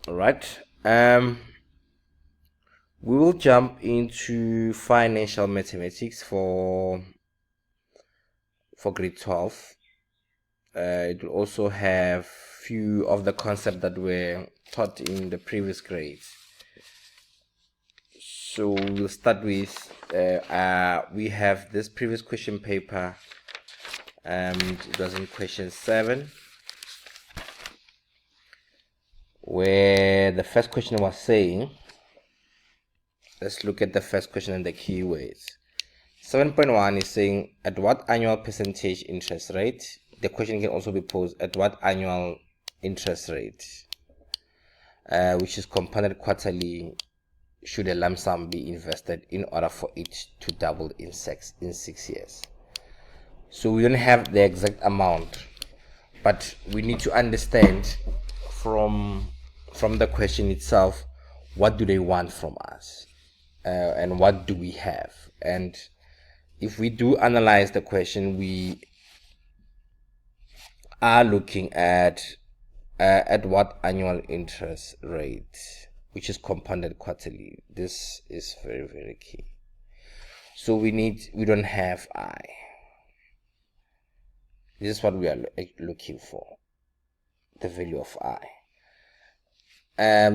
All right. We will jump into financial mathematics for grade 12. It will also have few of the concepts that were taught in the previous grades. So we'll start with we have this previous question paper. It was in question 7, where the first question was saying, let's look at the first question and the keywords. 7.1 is saying, at what annual percentage interest rate? The question can also be posed, at what annual interest rate, which is compounded quarterly, should a lump sum be invested in order for it to double in 6 years? So we don't have the exact amount, but we need to understand from the question itself, what do they want from us, and what do we have? And if we do analyze the question, we are looking at what annual interest rate, which is compounded quarterly. This is very, very key. So we don't have I. This is what we are looking for, the value of I.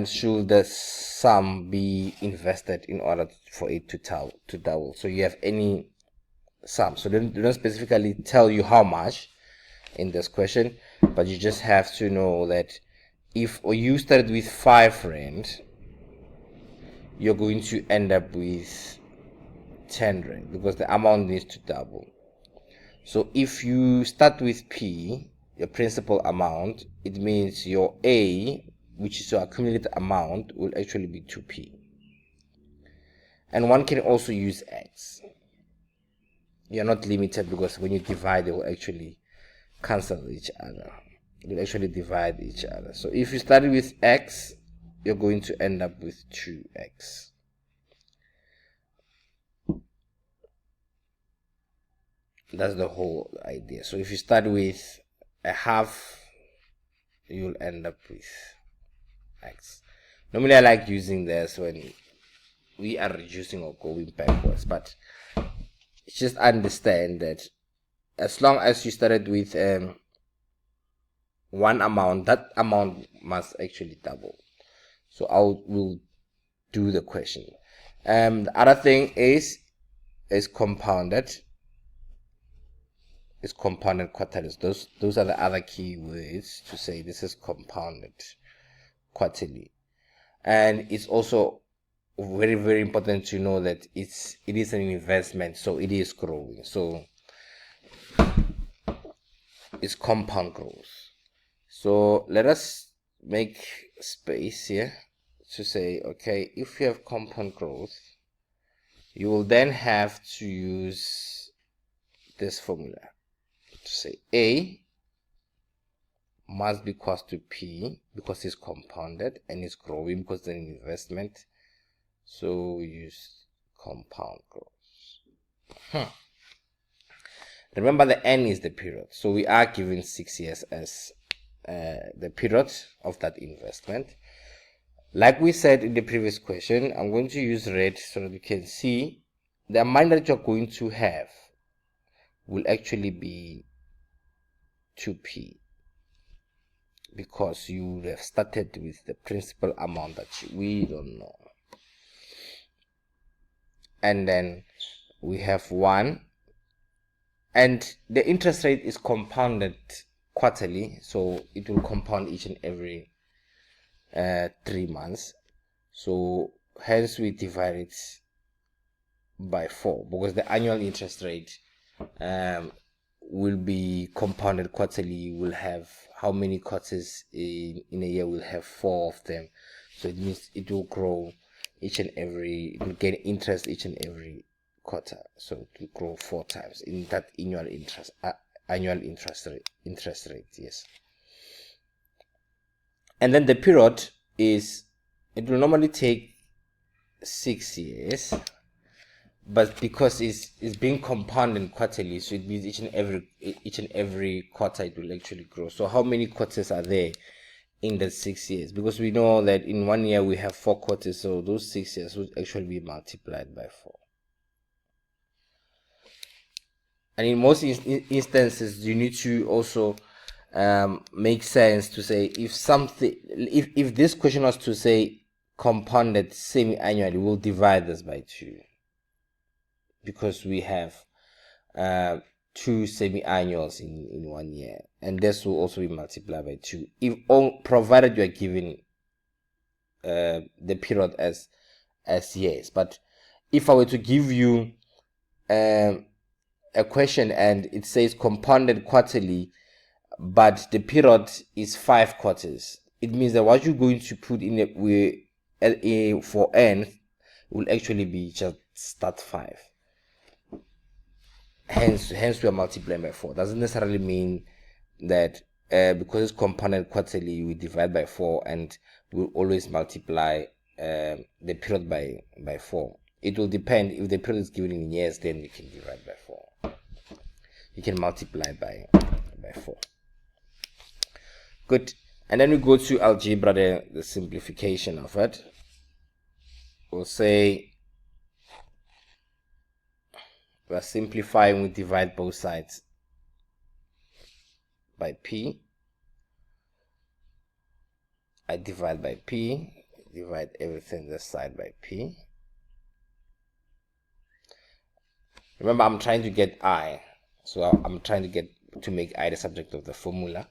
Should the sum be invested in order for it to double? So you have any sum. So they don't specifically tell you how much in this question, but you just have to know that if you started with 5 rand, you're going to end up with 10 rand because the amount needs to double. So if you start with P, your principal amount, it means your A, which is your accumulated amount, will actually be 2P. And one can also use X. You're not limited because when you divide, they will actually cancel each other. They will actually divide each other. So if you start with X, you're going to end up with 2X. That's the whole idea. So if you start with a half, you'll end up with X. Normally I like using this when we are reducing or going backwards, but just understand that as long as you started with one amount, that amount must actually double. So we'll do the question. The other thing is compounded. Is compounded quarterly. Those are the other key words to say this is compounded quarterly. And it's also very, very important to know that it is an investment, so it is growing. So it's compound growth. So let us make space here to say, okay, if you have compound growth, you will then have to use this formula to say A must be equal to P because it's compounded and it's growing because it's an investment. So we use compound growth. Remember, the N is the period. So we are given 6 years as the period of that investment. Like we said in the previous question, I'm going to use red so that you can see the amount that you're going to have will actually be 2P because you have started with the principal amount that we don't know. And then we have 1, and the interest rate is compounded quarterly, so it will compound each and every 3 months. So hence we divide it by 4 because the annual interest rate will be compounded quarterly. We'll have how many quarters in a year? We'll have 4 of them. So it means it will grow it will gain interest each and every quarter. So it will grow 4 times in that annual interest rate. Yes. And then the period is, it will normally take 6 years, but because it's being compounded quarterly, so it means each and every quarter it will actually grow. So how many quarters are there in the 6 years, because we know that in 1 year we have 4 quarters, so those 6 years would actually be multiplied by 4. And in most instances, you need to also make sense to say if something, if this question was to say compounded semi-annually, we'll divide this by 2, because we have 2 semi-annuals in 1 year, and this will also be multiplied by 2, if provided you are given the period as years. But if I were to give you a question and it says compounded quarterly, but the period is 5 quarters, it means that what you're going to put in it for n will actually be just start 5. Hence we are multiplying by 4. Doesn't necessarily mean that because it's compounded quarterly, we divide by 4 and we'll always multiply the period by 4. It will depend. If the period is given in years, then you can divide by 4. You can multiply by 4. Good. And then we go to algebra, the simplification of it. We'll say we're simplifying, we divide both sides by p. I divide by p, divide everything this side by p. Remember, I'm trying to get I, so I'm trying to make I the subject of the formula.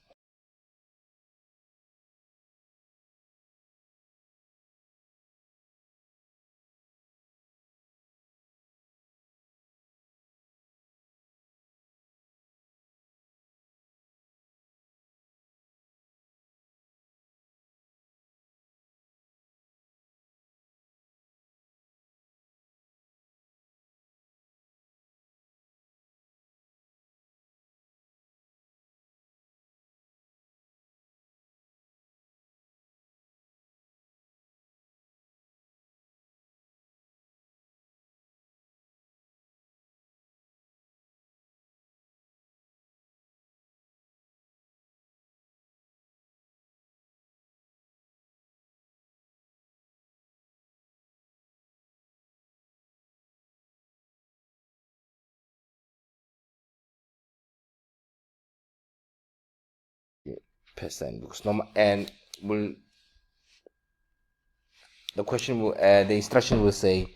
Percent, because normal and will the question will the instruction will say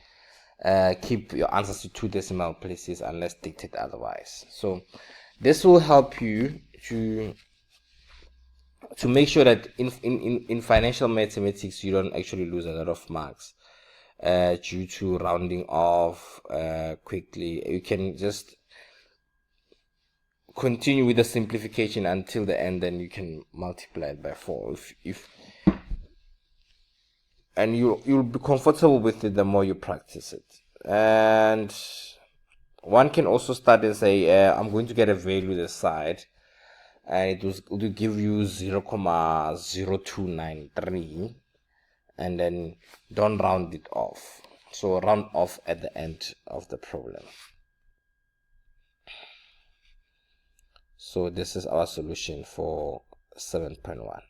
keep your answers to 2 decimal places unless dictated otherwise. So this will help you to make sure that in financial mathematics you don't actually lose a lot of marks due to rounding off quickly. You can just continue with the simplification until the end, then you can multiply it by 4 if and you'll be comfortable with it the more you practice it. And one can also start and say I'm going to get a value this side, and it will give you 0.0293, and then don't round it off, so round off at the end of the problem. So this is our solution for 7.1.